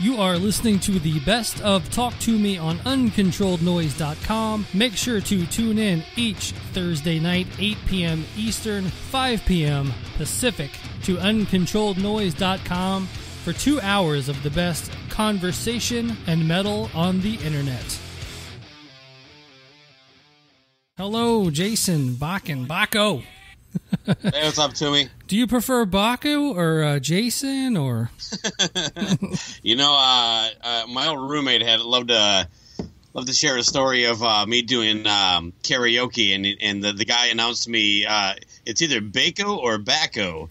You are listening to the best of Talk to Me on uncontrollednoise.com. Make sure to tune in each Thursday night, 8 p.m. Eastern, 5 p.m. Pacific, to uncontrollednoise.com for 2 hours of the best conversation and metal on the internet. Hello, Jason, Bakko. Hey, what's up, Toomey? Do you prefer Bakko or Jason or? My old roommate had loved to share a story of me doing karaoke, and the guy announced to me it's either Bakko or Bakko.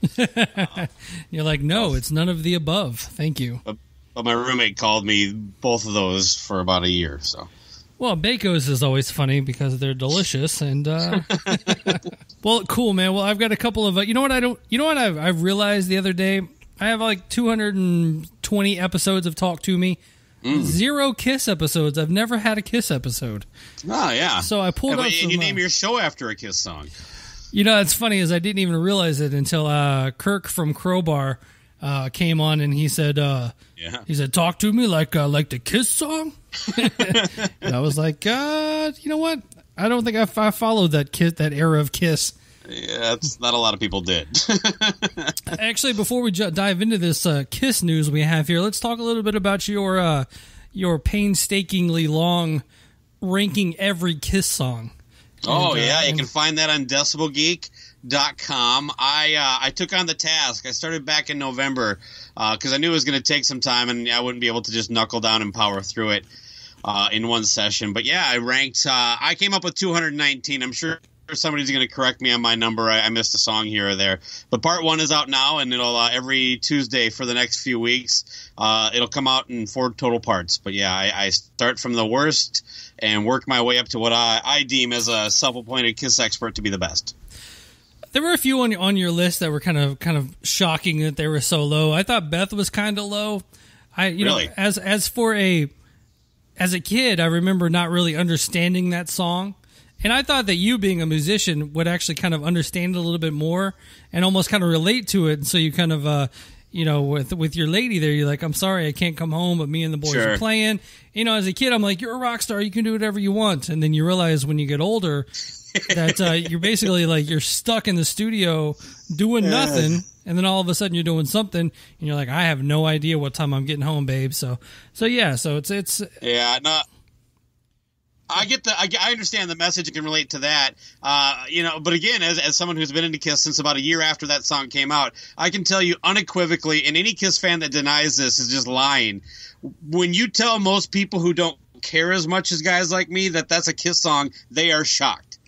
You're like, no, it's none of the above. Thank you. But my roommate called me both of those for about a year. So. Well, Bakos is always funny because they're delicious, and well, cool, man. Well, I've got a couple of I've realized the other day. I have like 220 episodes of Talk to Me, 0 Kiss episodes. I've never had a Kiss episode. Oh yeah. So I pulled up. And you name your show after a Kiss song. You know, it's funny is I didn't even realize it until Kirk from Crowbar came on, and he said, "Talk to me like the Kiss song." And I was like, you know what? I don't think I followed that era of Kiss. Yeah, that's not a lot of people did. Actually, before we dive into this Kiss news we have here, let's talk a little bit about your painstakingly long ranking every Kiss song. Oh, you can find that on decibelgeek.com. I took on the task. I started back in November because I knew it was going to take some time and I wouldn't be able to just knuckle down and power through it in one session. But yeah, I ranked. I came up with 219. I'm sure somebody's going to correct me on my number. I missed a song here or there. But part 1 is out now, and it'll every Tuesday for the next few weeks. It'll come out in 4 total parts. But yeah, I start from the worst and work my way up to what I deem as a self-appointed Kiss expert to be the best. There were a few on your list that were kind of shocking that they were so low. I thought Beth was kind of low. Really? As a kid, I remember not really understanding that song. And I thought that you, being a musician, would actually kind of understand it a little bit more and almost kind of relate to it. And so you kind of, with your lady there, you're like, I'm sorry, I can't come home, but me and the boys are playing. As a kid, I'm like, you're a rock star, you can do whatever you want. And then you realize when you get older that you're basically like you're stuck in the studio doing nothing. And then all of a sudden you're doing something, and you're like, I have no idea what time I'm getting home, babe. So it's yeah, no. I understand the message and can relate to that. But again, as someone who's been into Kiss since about a year after that song came out, I can tell you unequivocally, and any Kiss fan that denies this is just lying. When you tell most people who don't care as much as guys like me that that's a Kiss song, they are shocked.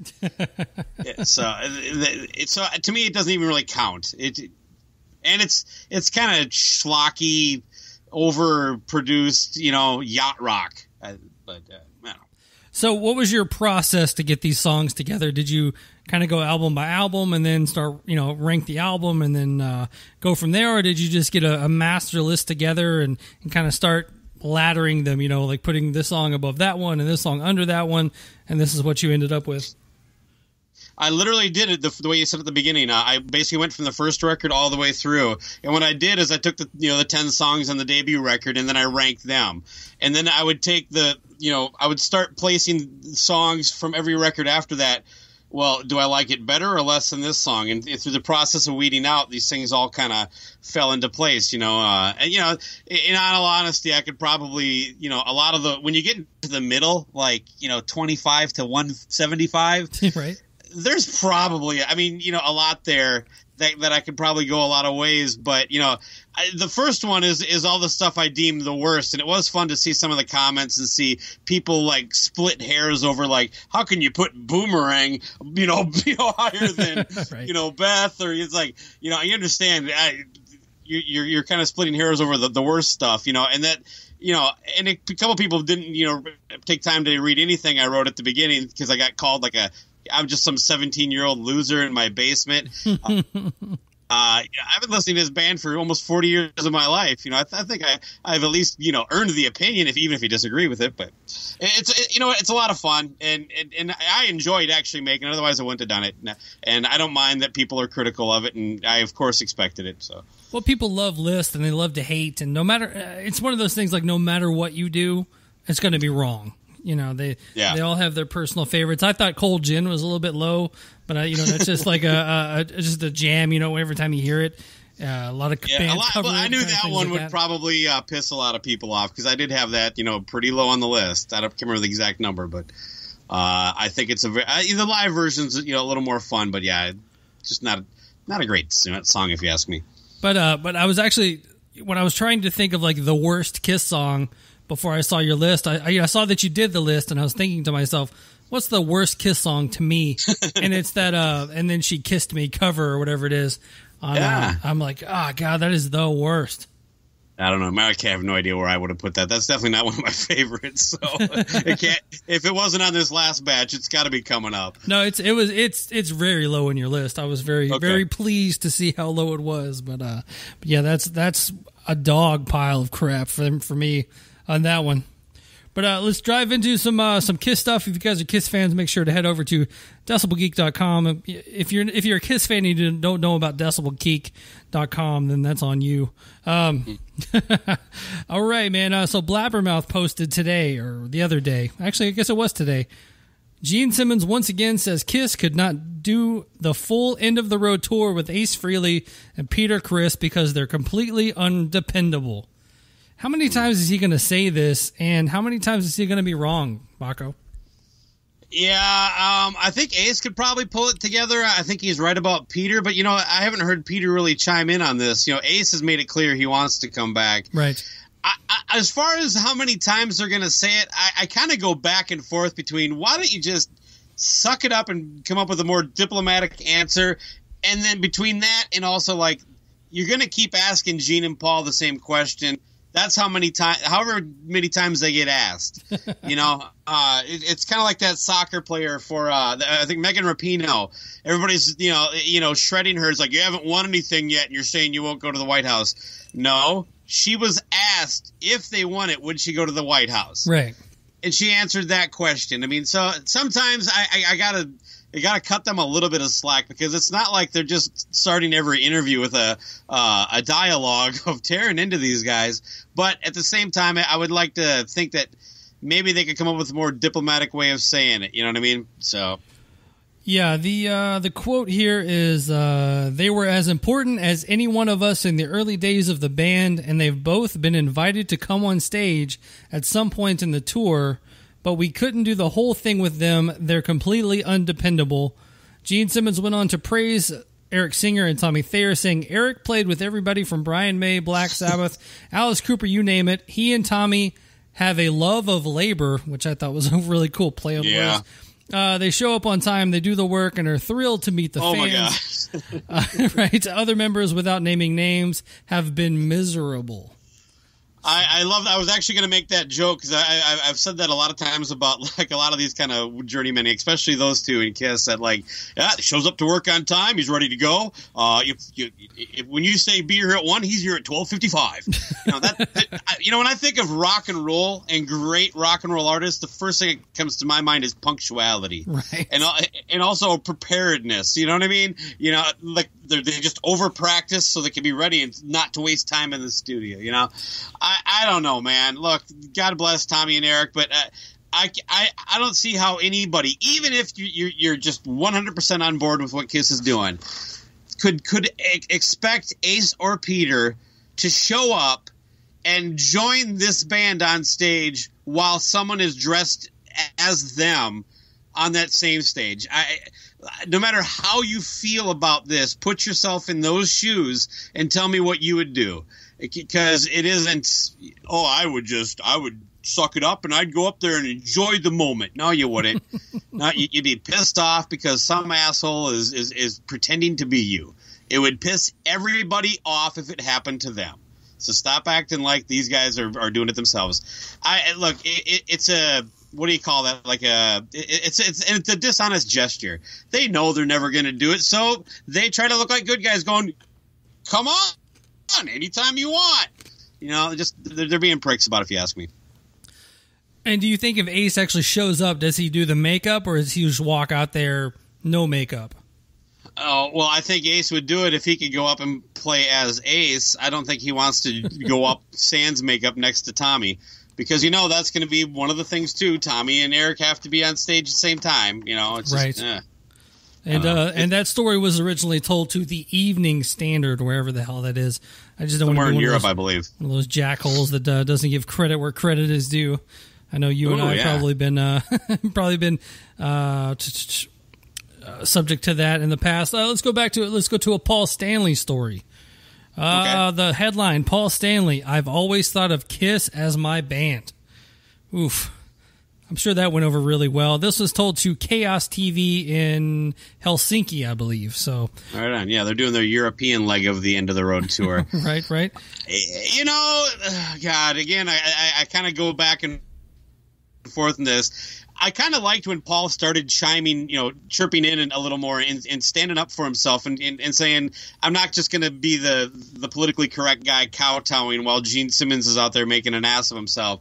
So to me, it doesn't even really count. It's kind of schlocky, overproduced, yacht rock. I don't know. So what was your process to get these songs together? Did you kind of go album by album and then start, rank the album and then go from there? Or did you just get a master list together and kind of start laddering them, like putting this song above that one and this song under that one, and this is what you ended up with? I literally did it the way you said at the beginning. I basically went from the first record all the way through. And what I did is I took the 10 songs on the debut record and then I ranked them. And then I would take I would start placing songs from every record after that. Well, do I like it better or less than this song? And through the process of weeding out, these things all kind of fell into place, in all honesty, I could probably, a lot of when you get into the middle, like, 25 to 175, right? There's probably, a lot there that I could probably go a lot of ways. But, the first one is all the stuff I deemed the worst. And it was fun to see some of the comments and see people like split hairs over like, how can you put Boomerang, higher than, right. Beth? Or it's like, you understand, you're kind of splitting hairs over the worst stuff, and that, and a couple people didn't, take time to read anything I wrote at the beginning because I got called I'm just some 17-year-old loser in my basement. I've been listening to this band for almost 40 years of my life. I think I've at least earned the opinion, even if you disagree with it. But it's a lot of fun, and I enjoyed actually making it. Otherwise, I wouldn't have done it. And I don't mind that people are critical of it, and I of course expected it. So well, people love lists and they love to hate, and no matter it's one of those things like no matter what you do, it's going to be wrong. They all have their personal favorites. I thought Cold Gin was a little bit low, but that's just like just a jam. Every time you hear it, a lot of bands cover it. I knew that one would probably piss a lot of people off because I did have that pretty low on the list. I can't remember the exact number, but I think it's the live version's a little more fun. But yeah, just not a great song if you ask me. But I was actually when I was trying to think of like the worst Kiss song. Before I saw your list, I saw that you did the list, and I was thinking to myself, what's the worst Kiss song to me? And it's that, and then She Kissed Me cover or whatever it is. I'm like, oh, God, that is the worst. I don't know. I have no idea where I would have put that. That's definitely not one of my favorites. So if it wasn't on this last batch, it's got to be coming up. No, it's very low in your list. I was very pleased to see how low it was. But yeah, that's a dog pile of crap for me. On that one. But let's dive into some Kiss stuff. If you guys are Kiss fans, make sure to head over to decibelgeek.com. If you're a Kiss fan and you don't know about decibelgeek.com, then that's on you. All right, man. So Blabbermouth posted today, or the other day. Actually, I guess it was today. Gene Simmons once again says Kiss could not do the full End of the Road tour with Ace Frehley and Peter Criss because they're completely undependable. How many times is he going to say this, and how many times is he going to be wrong, Bakko? Yeah, I think Ace could probably pull it together. I think he's right about Peter, but, I haven't heard Peter really chime in on this. Ace has made it clear he wants to come back. Right. As far as how many times they're going to say it, I kind of go back and forth between why don't you just suck it up and come up with a more diplomatic answer, and then between that and also, like, you're going to keep asking Gene and Paul the same question. That's however many times they get asked. It's kind of like that soccer player for I think Megan Rapinoe. Everybody's shredding her. It's like, you haven't won anything yet, and you're saying you won't go to the White House. No, she was asked if they won it, would she go to the White House? Right. And she answered that question. I mean, so sometimes I gotta. You got to cut them a little bit of slack because it's not like they're just starting every interview with a dialogue of tearing into these guys. But at the same time, I would like to think that maybe they could come up with a more diplomatic way of saying it. You know what I mean? So, yeah, the quote here is they were as important as any one of us in the early days of the band, and they've both been invited to come on stage at some point in the tour. But we couldn't do the whole thing with them. They're completely undependable. Gene Simmons went on to praise Eric Singer and Tommy Thayer, saying Eric played with everybody from Brian May, Black Sabbath, Alice Cooper, you name it. He and Tommy have a love of labor, which I thought was a really cool play on words. They show up on time, they do the work, and are thrilled to meet the fans. My God. Right? Other members, without naming names, have been miserable. I love. I was actually going to make that joke because I've said that a lot of times about like a lot of these kind of journeymen, especially those two in Kiss. That like, yeah, he shows up to work on time. He's ready to go. If when you say be here at 1, he's here at 12:55. When I think of rock and roll and great rock and roll artists, the first thing that comes to my mind is punctuality, right? And also preparedness. You know what I mean? Like they just over practice so they can be ready and not to waste time in the studio. I don't know, man. Look, God bless Tommy and Eric, but I don't see how anybody, even if you're just 100% on board with what Kiss is doing, could expect Ace or Peter to show up and join this band on stage while someone is dressed as them on that same stage. No matter how you feel about this, put yourself in those shoes and tell me what you would do. Because it isn't, I would suck it up and I'd go up there and enjoy the moment. No, you wouldn't. No, you'd be pissed off because some asshole is pretending to be you. It would piss everybody off if it happened to them. So stop acting like these guys are doing it themselves. It's a, what do you call that? Like it's a dishonest gesture. They know they're never going to do it, so they try to look like good guys going, come on, anytime you want. Just they're being pricks about it, if you ask me. And do you think if Ace actually shows up, does he do the makeup, or does he just walk out there no makeup? Oh, well, I think Ace would do it if he could go up and play as Ace. I don't think he wants to go up sans makeup next to Tommy, because that's going to be one of the things too. Tommy and Eric have to be on stage at the same time. It's right. Just, and that story was originally told to the Evening Standard, wherever the hell that is. I just don't somewhere want to in Europe, I believe. One of those jackholes that doesn't give credit where credit is due. I know you and I have probably been subject to that in the past. Let's go back to it. Let's go to a Paul Stanley story. Okay. The headline: Paul Stanley. I've always thought of Kiss as my band. Oof. I'm sure that went over really well. This was told to Chaos TV in Helsinki, I believe. So right on. Yeah, they're doing their European leg of the End of the Road tour. Right. God, again, I kind of go back and forth in this. I kind of liked when Paul started chirping in a little more and standing up for himself and saying, I'm not just going to be the politically correct guy kowtowing while Gene Simmons is out there making an ass of himself.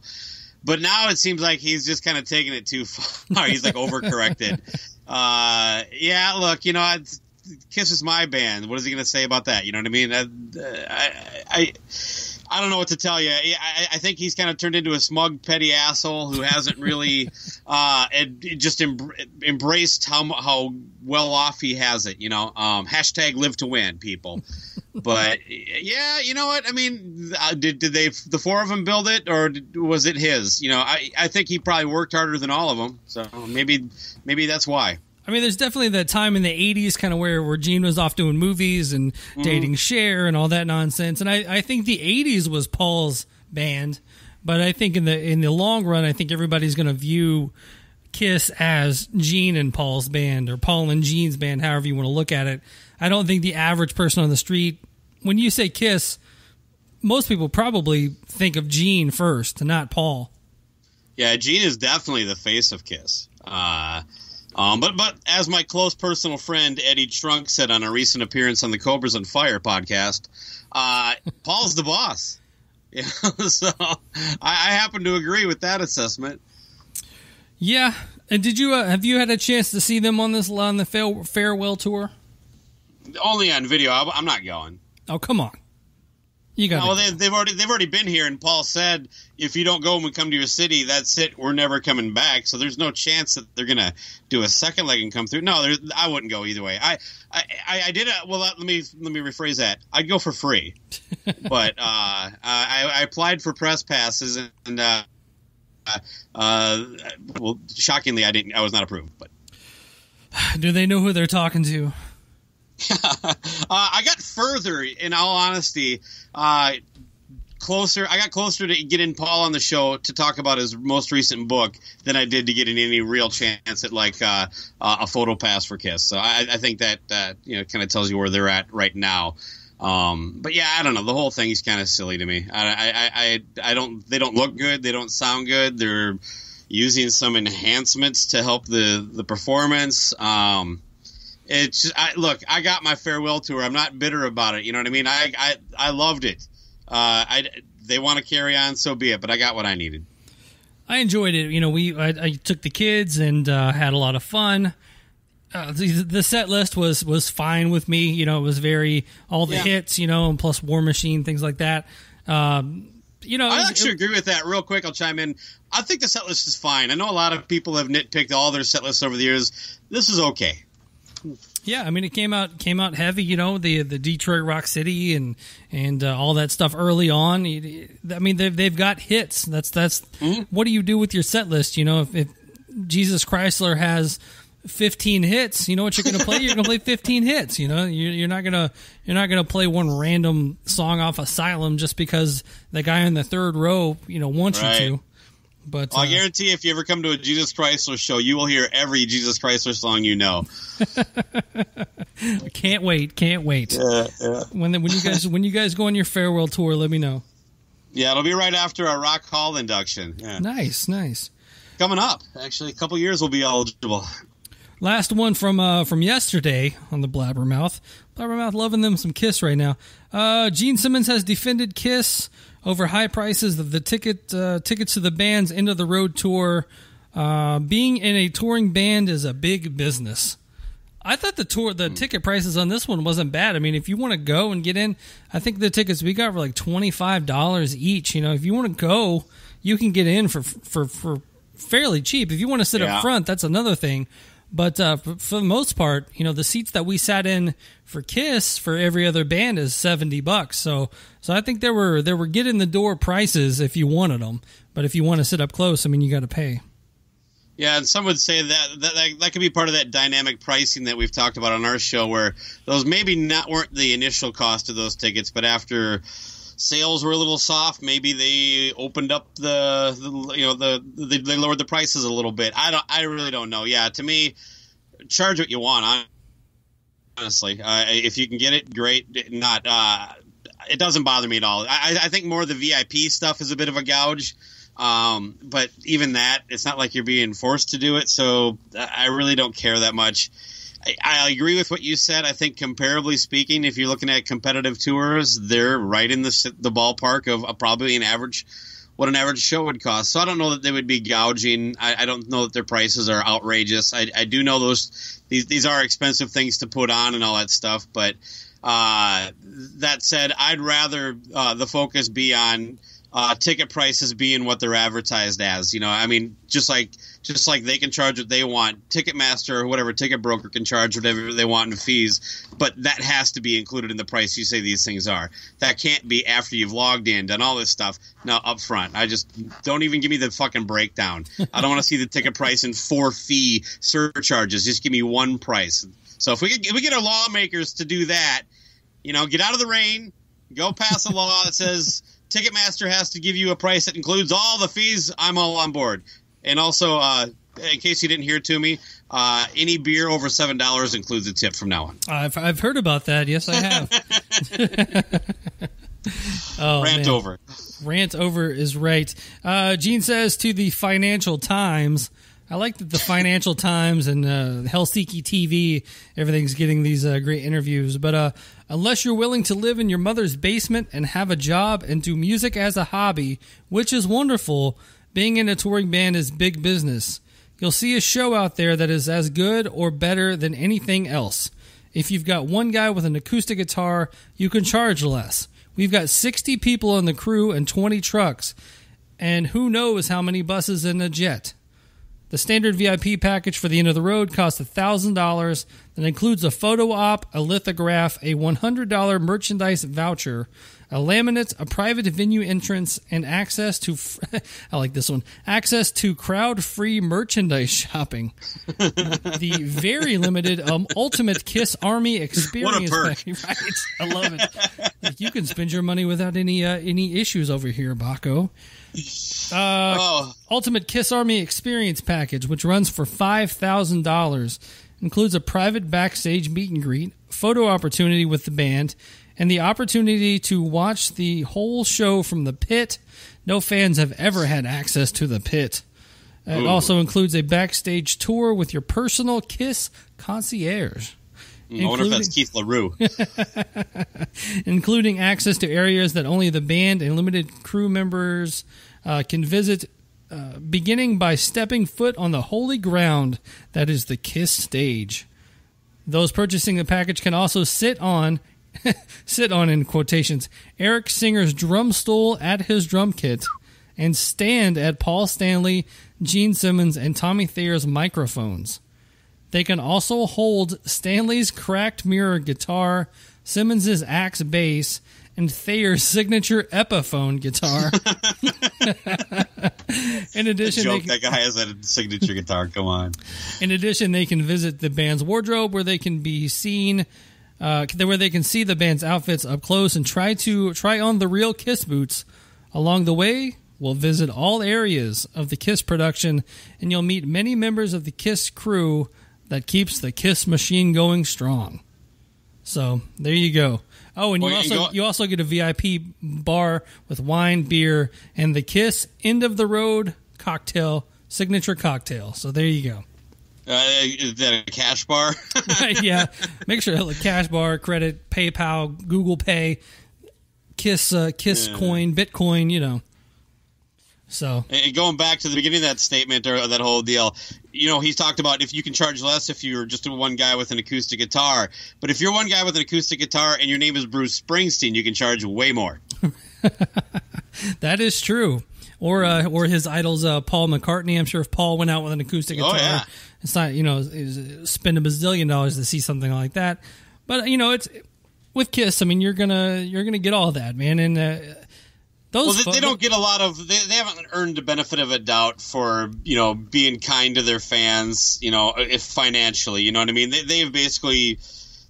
But now it seems like he's just kind of taking it too far. He's like overcorrected. Yeah, look, Kiss is my band. What is he going to say about that? You know what I mean? I don't know what to tell you. I think he's kind of turned into a smug, petty asshole who hasn't really just embraced how well off he has it. Hashtag live to win, people. But yeah, you know what? I mean, did they the four of them build it, or was it his? I think he probably worked harder than all of them. So maybe that's why. I mean, there's definitely that time in the 80s kind of where Gene was off doing movies and dating Cher and all that nonsense. And I think the 80s was Paul's band. But I think in the long run, I think everybody's going to view Kiss as Gene and Paul's band, or Paul and Gene's band, however you want to look at it. I don't think the average person on the street, when you say Kiss, most people probably think of Gene first, not Paul. Yeah, Gene is definitely the face of Kiss. But as my close personal friend Eddie Trunk said on a recent appearance on the Cobras on Fire podcast, Paul's the boss. Yeah, so I happen to agree with that assessment. Yeah, and did you have you had a chance to see them on the farewell tour? Only on video. I'm not going. Oh, come on. You got. No, they've already been here, and Paul said, if you don't go when we come to your city, that's it. We're never coming back. So there's no chance that they're gonna do a second leg and come through. No, I wouldn't go either way. I did. Well, let me rephrase that. I'd go for free, but I applied for press passes, and well, shockingly, I was not approved. But do they know who they're talking to? I got further, in all honesty, closer. I got closer to getting Paul on the show to talk about his most recent book than I did to getting any real chance at a photo pass for Kiss. So I think that kind of tells you where they're at right now. But yeah, I don't know. The whole thing is kind of silly to me. I don't. They don't look good. They don't sound good. They're using some enhancements to help the performance. It's just, look, I got my farewell tour. I'm not bitter about it. You know what I mean? I loved it. They want to carry on, so be it. But I got what I needed. I enjoyed it. I took the kids and had a lot of fun. The set list was fine with me. It was very all the hits. And plus War Machine, things like that. I actually agree with that. Real quick, I'll chime in. I think the set list is fine. I know a lot of people have nitpicked all their set lists over the years. This is okay. Yeah, I mean, it came out heavy, the Detroit Rock City and all that stuff early on. I mean, they've got hits. That's What do you do with your set list? If Jesus Chrysler has 15 hits, you know what you're going to play? You're going to play 15 hits. You're not gonna play one random song off Asylum just because the guy in the third row wants you to. But I guarantee if you ever come to a Jesus Chrysler show, you will hear every Jesus Chrysler song you know. Can't wait. Yeah. When you guys go on your farewell tour, let me know. Yeah, it'll be right after our Rock Hall induction. Yeah. Nice. Coming up, actually, a couple years we'll be eligible. Last one from yesterday on the Blabbermouth. Blabbermouth loving them some Kiss right now. Gene Simmons has defended Kiss over high prices of the tickets to the band's End of the Road tour. Being in a touring band is a big business. I thought the ticket prices on this one wasn't bad. I mean, if you want to go and get in, I think the tickets we got were like $25 each. You know, if you want to go, you can get in for fairly cheap. If you want to sit up front, that's another thing. But for the most part, you know, the seats that we sat in for Kiss for every other band is $70. So I think there were get in the door prices if you wanted them. But if you want to sit up close, I mean, you got to pay. Yeah, and some would say that could be part of that dynamic pricing that we've talked about on our show, where those maybe weren't the initial cost of those tickets, but after sales were a little soft, maybe they opened up they lowered the prices a little bit. I really don't know. Yeah, to me, charge what you want. Honestly, if you can get it, great. Not, it doesn't bother me at all. I think more of the VIP stuff is a bit of a gouge. But even that, it's not like you're being forced to do it. So I really don't care that much. I agree with what you said. I think comparably speaking, if you're looking at competitive tours, they're right in the ballpark of probably what an average show would cost. So I don't know that they would be gouging. I don't know that their prices are outrageous. I do know these are expensive things to put on and all that stuff. But that said, I'd rather the focus be on ticket prices being what they're advertised as. You know, I mean, just like they can charge what they want, Ticketmaster or whatever ticket broker can charge whatever they want in fees, but that has to be included in the price you say these things are. That can't be after you've logged in, done all this stuff. No, up front. I just don't even give me the fucking breakdown. I don't want to see the ticket price and 4 fee surcharges. Just give me one price. So if we get our lawmakers to do that, you know, get out of the rain, go pass a law that says Ticketmaster has to give you a price that includes all the fees. I'm all on board. And also, in case you didn't hear to me, any beer over $7 includes a tip from now on. I've heard about that. Yes, I have. Rant over. Rant over is right. Gene says to the Financial Times, I like that the Financial Times and Helsinki TV, everything's getting these great interviews. But unless you're willing to live in your mother's basement and have a job and do music as a hobby, which is wonderful, being in a touring band is big business. You'll see a show out there that is as good or better than anything else. If you've got one guy with an acoustic guitar, you can charge less. We've got 60 people on the crew and 20 trucks, and who knows how many buses and a jet. The standard VIP package for the End of the Road costs $1,000. That includes a photo op, a lithograph, a $100 merchandise voucher, a laminate, a private venue entrance, and access to, I like this one, access to crowd-free merchandise shopping. The very limited Ultimate Kiss Army Experience. What a perk. Right, I love it. Like, you can spend your money without any issues over here, Bakko. Ultimate Kiss Army Experience Package, which runs for $5,000, includes a private backstage meet and greet, photo opportunity with the band, and the opportunity to watch the whole show from the pit. No fans have ever had access to the pit. It also includes a backstage tour with your personal Kiss concierge. I wonder if that's Keith LaRue. Including access to areas that only the band and limited crew members can visit, beginning by stepping foot on the holy ground that is the Kiss stage. Those purchasing the package can also sit on in quotations, Eric Singer's drum stool at his drum kit and stand at Paul Stanley, Gene Simmons, and Tommy Thayer's microphones. They can also hold Stanley's cracked mirror guitar, Simmons' axe bass, and Thayer's signature Epiphone guitar. In addition, that guy has a signature guitar. Come on. In addition, they can visit the band's wardrobe, where they can be seen, where they can see the band's outfits up close and try on the real Kiss boots. Along the way, we'll visit all areas of the Kiss production, and you'll meet many members of the Kiss crew that keeps the Kiss machine going strong. So there you go. Oh, and you also get a VIP bar with wine, beer, and the Kiss End of the Road cocktail, signature cocktail. So there you go. Is that a cash bar? Right, yeah. Make sure like cash bar, credit, PayPal, Google Pay, Kiss coin, Bitcoin, you know. So, and going back to the beginning of that statement or that whole deal, you know, he's talked about if you can charge less if you're just one guy with an acoustic guitar. But if you're one guy with an acoustic guitar and your name is Bruce Springsteen, you can charge way more. That is true. Or his idols, Paul McCartney. I'm sure if Paul went out with an acoustic guitar, it's not, you know, spend $1 bazillion to see something like that. But you know, it's with Kiss. I mean, you're gonna get all that, man. And they don't get a lot of. They haven't earned the benefit of a doubt for, you know, being kind to their fans. You know, if financially, you know what I mean. They've basically.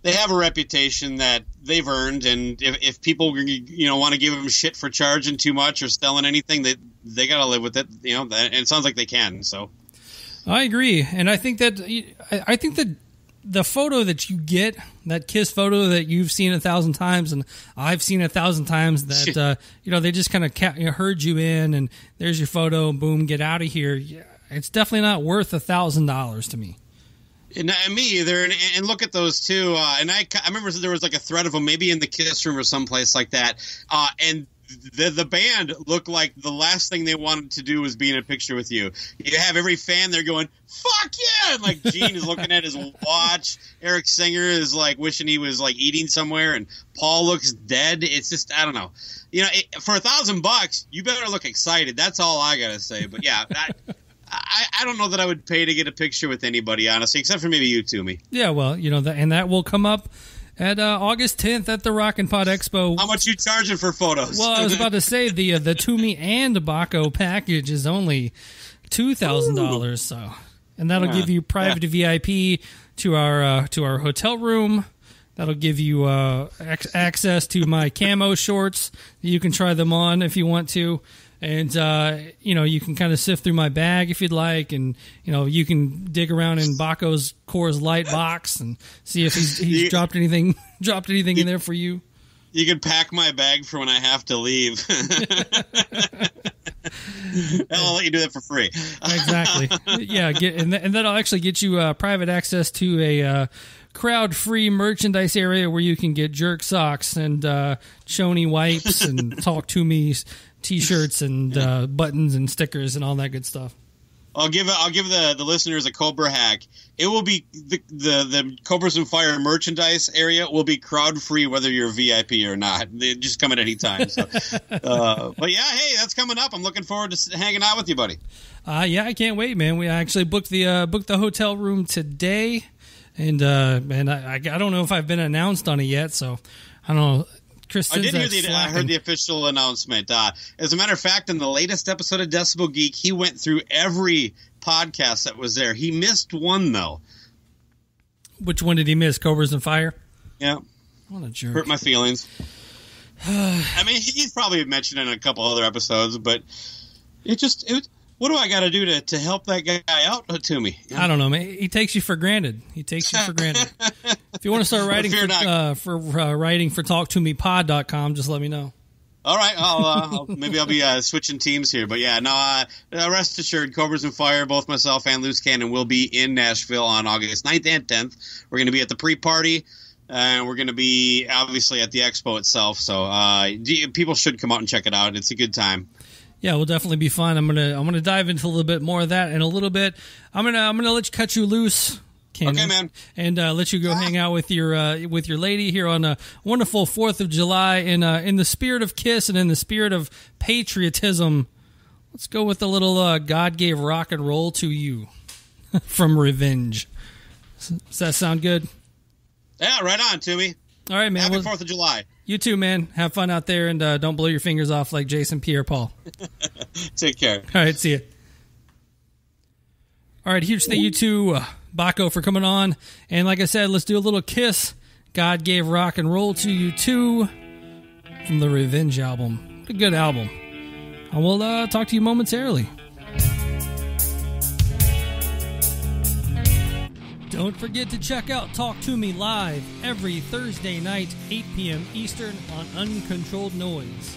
They have a reputation that they've earned, and if people, you know, want to give them shit for charging too much or selling anything, they got to live with it, you know. And it sounds like they can. So, I agree, and I think that the photo that you get, that Kiss photo that you've seen 1,000 times, and I've seen 1,000 times, that you know, they just kind of herd you in, and there's your photo, boom, get out of here. Yeah, it's definitely not worth $1,000 to me. And me either, and look at those two. And I remember there was like a thread of them, maybe in the Kiss room or someplace like that. And the band looked like the last thing they wanted to do was be in a picture with you. You have every fan there going, "Fuck yeah!" And like Gene is looking at his watch. Eric Singer is like wishing he was like eating somewhere, and Paul looks dead. It's just, I don't know. You know, for $1,000, you better look excited. That's all I gotta say. But yeah. I don't know that I would pay to get a picture with anybody, honestly, except for maybe you, Toomey. Yeah, well, you know, and that will come up at August 10th at the Rock and Pod Expo. How much you charging for photos? Well, I was about to say the Toomey and Bakko package is only $2,000, so, and that'll give you private VIP to our hotel room. That'll give you access to my camo shorts. You can try them on if you want to. And, you know, you can kind of sift through my bag if you'd like. And, you know, you can dig around in Bakko's Coors Light box and see if he's dropped anything in there for you. You can pack my bag for when I have to leave. I'll let you do that for free. Exactly. Yeah. And that'll actually get you private access to a crowd-free merchandise area where you can get jerk socks and Shoney wipes and Talk To Me T-shirts and buttons and stickers and all that good stuff. I'll give the listeners a Cobra hack. It will be the Cobras and Fire merchandise area will be crowd free whether you're VIP or not. They just come at any time. So, but yeah, hey, that's coming up. I'm looking forward to hanging out with you, buddy. Yeah, I can't wait, man. We actually booked the hotel room today, and I don't know if I've been announced on it yet, so I don't know. Chris, I heard the official announcement. As a matter of fact, in the latest episode of Decibel Geek, he went through every podcast that was there. He missed one, though. Which one did he miss? Cobras and Fire? Yeah. What a jerk. Hurt my feelings. I mean, he's probably mentioned it in a couple other episodes, but what do I got to do to help that guy out to me? I don't know, man. He takes you for granted. If you want to start writing writing for TalkToMePod.com, just let me know. All right, maybe I'll be switching teams here, but yeah, no. Rest assured, Cobras and Fire, both myself and Loose Cannon will be in Nashville on August 9th and 10th. We're going to be at the pre-party, and we're going to be obviously at the expo itself. So people should come out and check it out. It's a good time. Yeah, we'll definitely be fun. I'm gonna dive into a little bit more of that in a little bit. I'm gonna cut you loose, Cannon, okay, man, and let you go hang out with your lady here on a wonderful 4th of July. In the spirit of Kiss and in the spirit of patriotism, let's go with a little "God Gave Rock and Roll to You" from Revenge. Does that sound good? Yeah, right on, Toomey. All right, man. Happy 4th of July. You too, man. Have fun out there, and don't blow your fingers off like Jason Pierre-Paul. Take care. All right, see you. All right, huge thank you to Bakko for coming on. And like I said, let's do a little Kiss. God Gave Rock and Roll to You too, from the Revenge album. A good album. I will talk to you momentarily. Don't forget to check out Talk To Me live every Thursday night, 8 p.m. Eastern on Uncontrolled Noise.